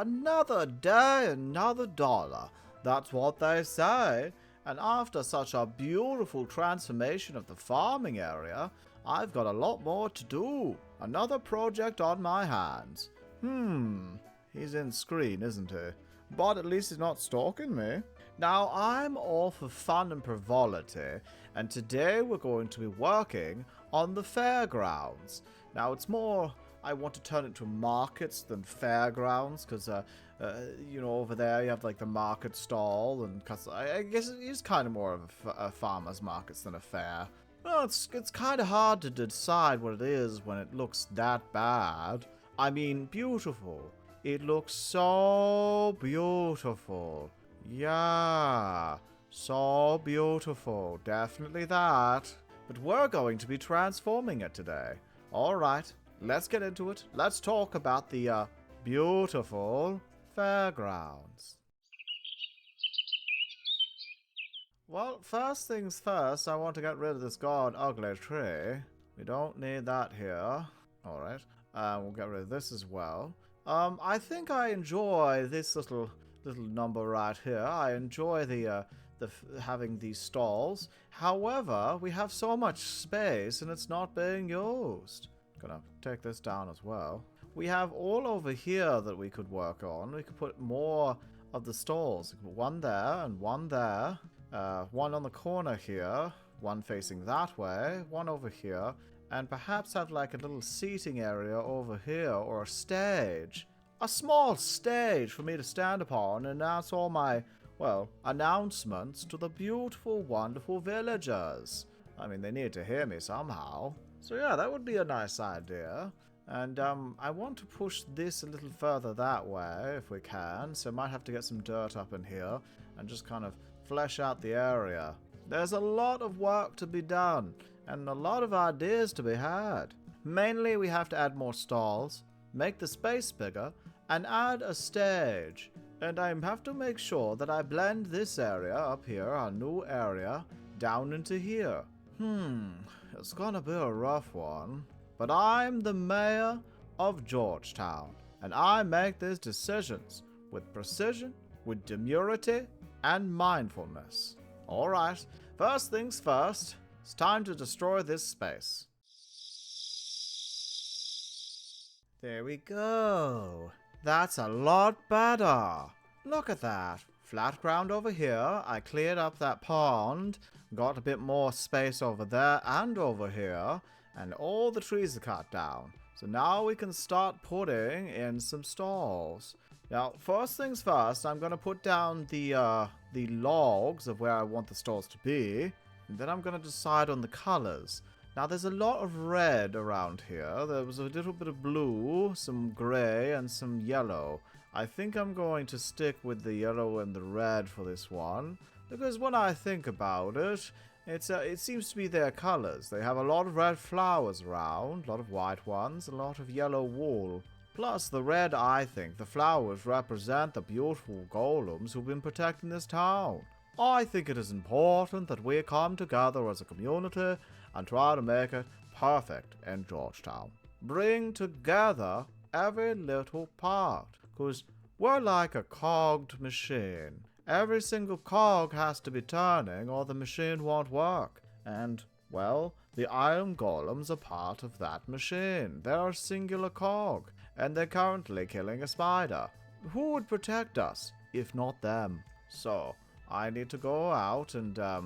Another day, another dollar. That's what they say. And after such a beautiful transformation of the farming area, I've got a lot more to do. Another project on my hands. He's in screen, isn't he? But at least he's not stalking me. Now, I'm all for fun and frivolity, and today we're going to be working on the fairgrounds. Now, it's more, I want to turn it to markets than fairgrounds, because, you know, over there you have, like, the market stall, and cause I guess it is kind of more of a farmer's markets than a fair. Well, it's kind of hard to decide what it is when it looks that bad. I mean, beautiful. It looks so beautiful. Yeah, so beautiful. Definitely that. But we're going to be transforming it today. Alright, let's get into it. Let's talk about the beautiful fairgrounds. Well, first things first, I want to get rid of this god ugly tree. We don't need that here. Alright, we'll get rid of this as well. I think I enjoy this little number right here. I enjoy the having these stalls. However, we have so much space and it's not being used. Gonna take this down as well. We have all over here that we could work on. We could put more of the stalls. One there and one there. One on the corner here. One facing that way. One over here. And perhaps have like a little seating area over here or a stage. A small stage for me to stand upon and announce all my, well, announcements to the beautiful, wonderful villagers. I mean, they need to hear me somehow. So yeah, that would be a nice idea. And I want to push this a little further that way if we can. So I might have to get some dirt up in here and just kind of flesh out the area. There's a lot of work to be done and a lot of ideas to be had. Mainly we have to add more stalls, make the space bigger, and add a stage. And I have to make sure that I blend this area up here, our new area, down into here. It's gonna be a rough one. But I'm the mayor of Georgetown, and I make these decisions with precision, with demurity, and mindfulness. Alright, first things first, it's time to destroy this space. There we go. That's a lot better. Look at that. Flat ground over here. I cleared up that pond. Got a bit more space over there and over here. And all the trees are cut down. So now we can start putting in some stalls. Now, first things first, I'm going to put down the logs of where I want the stalls to be. And then I'm going to decide on the colors. Now, there's a lot of red around here. There was a little bit of blue, some gray, and some yellow. I think I'm going to stick with the yellow and the red for this one. Because when I think about it, it seems to be their colors. They have a lot of red flowers around, a lot of white ones, a lot of yellow wool. Plus, the red, I think, the flowers represent the beautiful golems who've been protecting this town. I think it is important that we come together as a community and try to make it perfect in Georgetown. Bring together every little part, because we're like a cogged machine. Every single cog has to be turning or the machine won't work. And, well, the iron golems are part of that machine. They're a singular cog, and they're currently killing a spider. Who would protect us, if not them? So, I need to go out and, I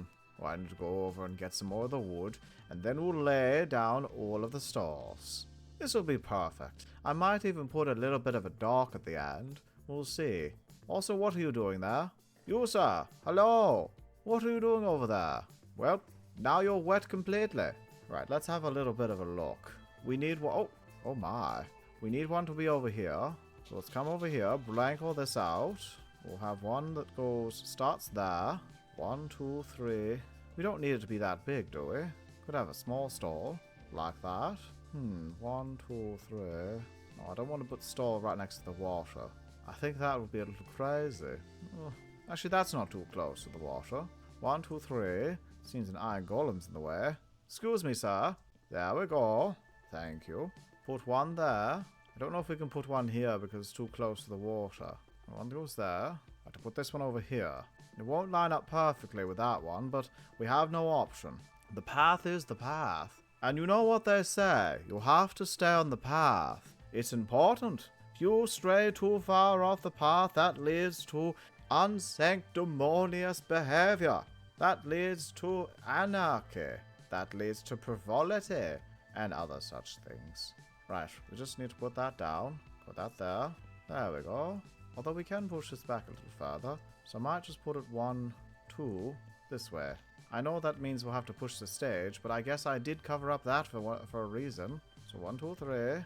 need to go over and get some more of the wood, and then we'll lay down all of the stalls. This will be perfect. I might even put a little bit of a dock at the end. We'll see. Also, what are you doing there? You, sir. Hello. What are you doing over there? Well, now you're wet completely. Right, let's have a little bit of a look. We need one. Oh my. We need one to be over here. So let's come over here, blank all this out. We'll have one that starts there. 1, 2, 3. We don't need it to be that big, do we? Could have a small stall, like that. 1, 2, 3. No, I don't want to put the stall right next to the water. I think that would be a little crazy. Oh, actually, that's not too close to the water. 1, 2, 3. Seems an iron golem's in the way. Excuse me, sir. There we go. Thank you. Put one there. I don't know if we can put one here because it's too close to the water. One goes there. I have to put this one over here. It won't line up perfectly with that one, but we have no option. The path is the path. And you know what they say, you have to stay on the path. It's important. If you stray too far off the path, that leads to unsanctimonious behavior. That leads to anarchy. That leads to frivolity and other such things. Right, we just need to put that down. Put that there. There we go. Although we can push this back a little further. So I might just put it 1, 2, this way. I know that means we'll have to push the stage, but I guess I did cover up that for a reason. So 1, 2, 3. There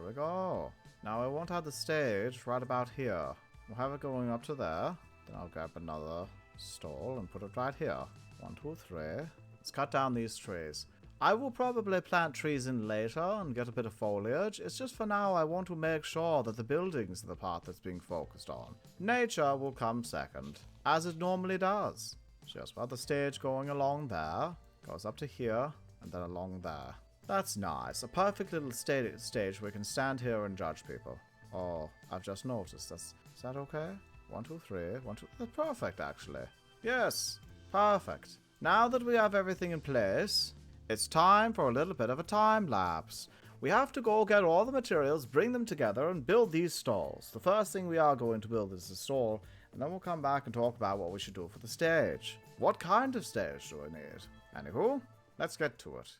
we go. Now I won't have the stage right about here. We'll have it going up to there. Then I'll grab another stall and put it right here. 1, 2, 3. Let's cut down these trees. I will probably plant trees in later and get a bit of foliage. It's just for now I want to make sure that the buildings are the part that's being focused on. Nature will come second, as it normally does. Just about the stage going along there. Goes up to here, and then along there. That's nice. A perfect little stage where we can stand here and judge people. Oh, I've just noticed. Is that okay? 1, 2, 3. 1, 2. That's perfect, actually. Yes, perfect. Now that we have everything in place, it's time for a little bit of a time lapse. We have to go get all the materials, bring them together, and build these stalls. The first thing we are going to build is the stall, and then we'll come back and talk about what we should do for the stage. What kind of stage do we need? Anywho, let's get to it.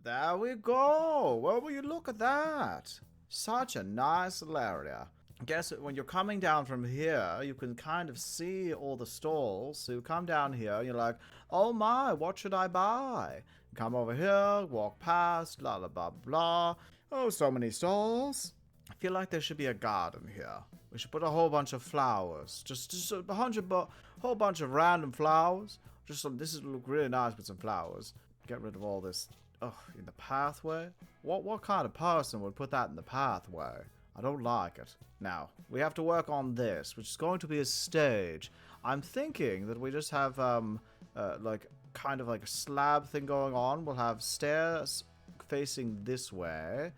There we go. Well, will you look at that? Such a nice little area. I guess when you're coming down from here, you can kind of see all the stalls. So you come down here and you're like, oh my, what should I buy? Come over here, walk past, blah, blah, blah, blah. Oh, so many stalls. I feel like there should be a garden here. We should put a whole bunch of flowers. Just a whole bunch of random flowers. This would look really nice with some flowers. Get rid of all this. Ugh, in the pathway? What kind of person would put that in the pathway? I don't like it. Now, we have to work on this, which is going to be a stage. I'm thinking that we just have, like, kind of like a slab thing going on. We'll have stairs facing this way,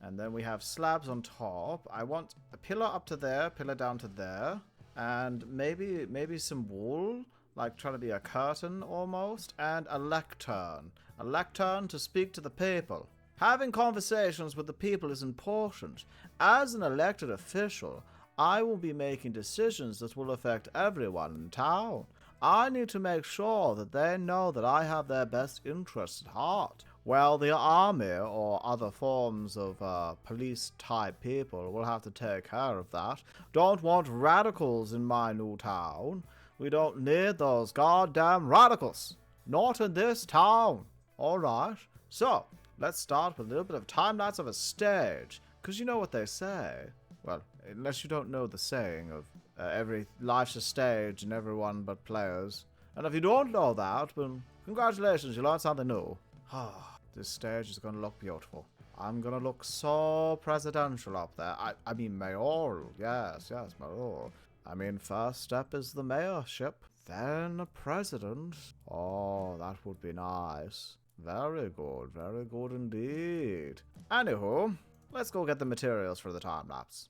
and then we have slabs on top. I want a pillar up to there, pillar down to there, and maybe some wool. Like trying to be a curtain almost, and a lectern. A lectern to speak to the people. Having conversations with the people is important. As an elected official, I will be making decisions that will affect everyone in town. I need to make sure that they know that I have their best interests at heart. Well, the army or other forms of police-type people will have to take care of that. Don't want radicals in my new town. We don't need those goddamn radicals. Not in this town. Alright, so let's start with a little bit of time-lapse of a stage. Because you know what they say. Well, unless you don't know the saying of every life's a stage and everyone but players. And if you don't know that, well, congratulations, you learned something new. This stage is going to look beautiful. I'm going to look so presidential up there. I mean mayoral. Yes, mayoral. I mean, first step is the mayorship, then a president. Oh, that would be nice. Very good indeed. Anywho, let's go get the materials for the time-lapse.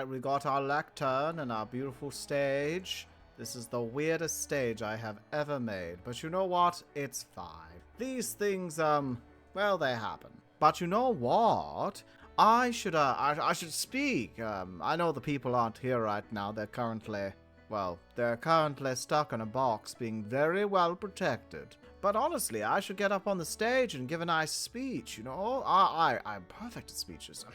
We got our lectern and our beautiful stage. This is the weirdest stage I have ever made. But you know what? It's fine. These things, well, they happen. But you know what? I should speak. I know the people aren't here right now. They're currently stuck in a box being very well protected. But honestly, I should get up on the stage and give a nice speech, you know? I'm perfect at speeches.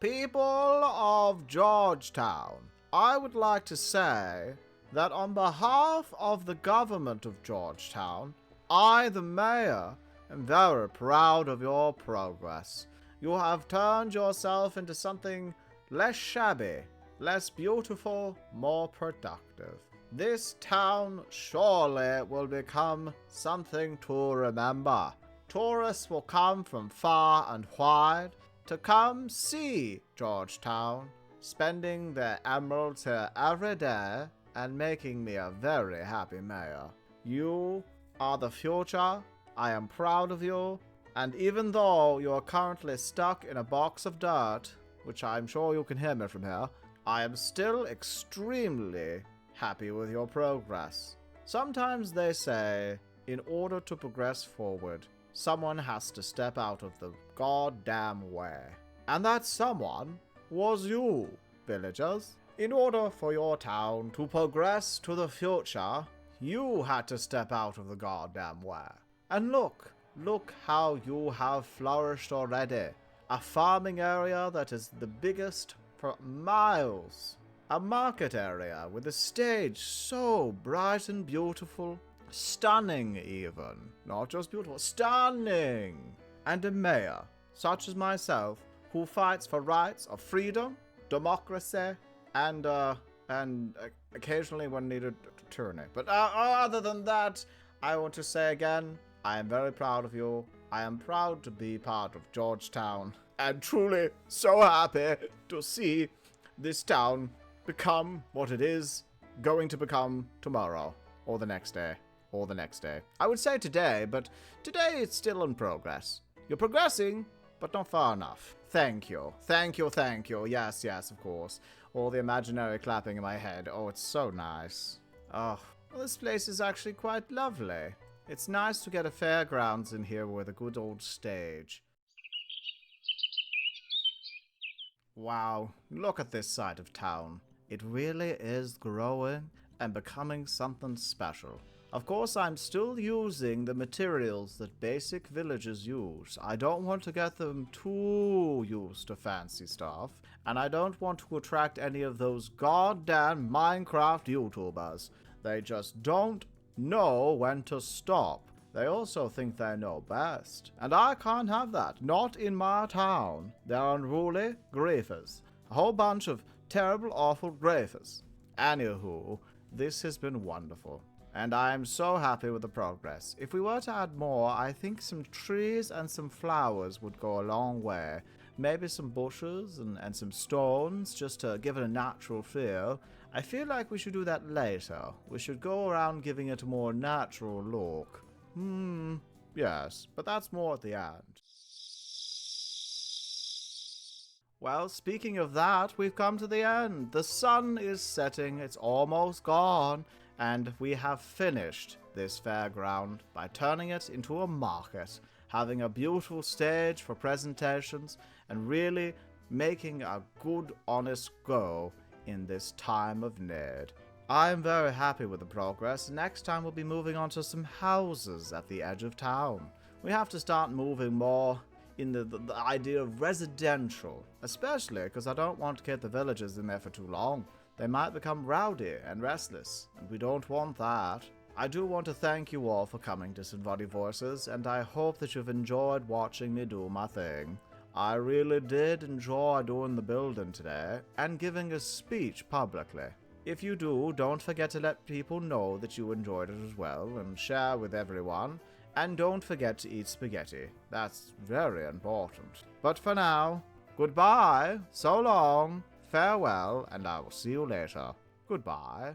People of Georgetown, I would like to say that on behalf of the government of Georgetown, I, the mayor, am very proud of your progress. You have turned yourself into something less shabby, less beautiful, more productive. This town surely will become something to remember. Tourists will come from far and wide to come see Georgetown, spending their emeralds here every day and making me a very happy mayor. You are the future. I am proud of you. And even though you are currently stuck in a box of dirt, which I'm sure you can hear me from here, I am still extremely happy with your progress. Sometimes they say, in order to progress forward, someone has to step out of the goddamn way. And that someone was you, villagers. In order for your town to progress to the future, you had to step out of the goddamn way. And look how you have flourished already. A farming area that is the biggest for miles. A market area with a stage so bright and beautiful. Stunning even. Not just beautiful, stunning. And a mayor, such as myself, who fights for rights of freedom, democracy, and occasionally when needed, tyranny. But other than that, I want to say again, I am very proud of you. I am proud to be part of Georgetown. And truly so happy to see this town become what it is going to become tomorrow. Or the next day. Or the next day. I would say today, but today it's still in progress. You're progressing, but not far enough. Thank you. Thank you, thank you. Yes, of course. All the imaginary clapping in my head. Oh, it's so nice. Oh, well, this place is actually quite lovely. It's nice to get a fairgrounds in here with a good old stage. Wow, look at this side of town. It really is growing and becoming something special. Of course, I'm still using the materials that basic villagers use. I don't want to get them too used to fancy stuff. And I don't want to attract any of those goddamn Minecraft YouTubers. They just don't know when to stop. They also think they know best. And I can't have that. Not in my town. They're unruly griefers. A whole bunch of terrible, awful griefers. Anywho, this has been wonderful. and I am so happy with the progress. If we were to add more, I think some trees and some flowers would go a long way. Maybe some bushes and some stones, just to give it a natural feel. I feel like we should do that later. We should go around giving it a more natural look. Yes, but that's more at the end. Well, speaking of that, we've come to the end. The sun is setting, it's almost gone, and we have finished this fairground by turning it into a market, having a beautiful stage for presentations, and really making a good, honest go in this time of need. I'm very happy with the progress. Next time we'll be moving on to some houses at the edge of town. We have to start moving more in the idea of residential, especially because I don't want to keep the villagers in there for too long. They might become rowdy and restless, and we don't want that. I do want to thank you all for coming to Somebody Voices, and I hope that you've enjoyed watching me do my thing. I really did enjoy doing the building today, and giving a speech publicly. If you do, don't forget to let people know that you enjoyed it as well, and share with everyone. And don't forget to eat spaghetti. That's very important. But for now, goodbye, so long, farewell, and I will see you later. Goodbye.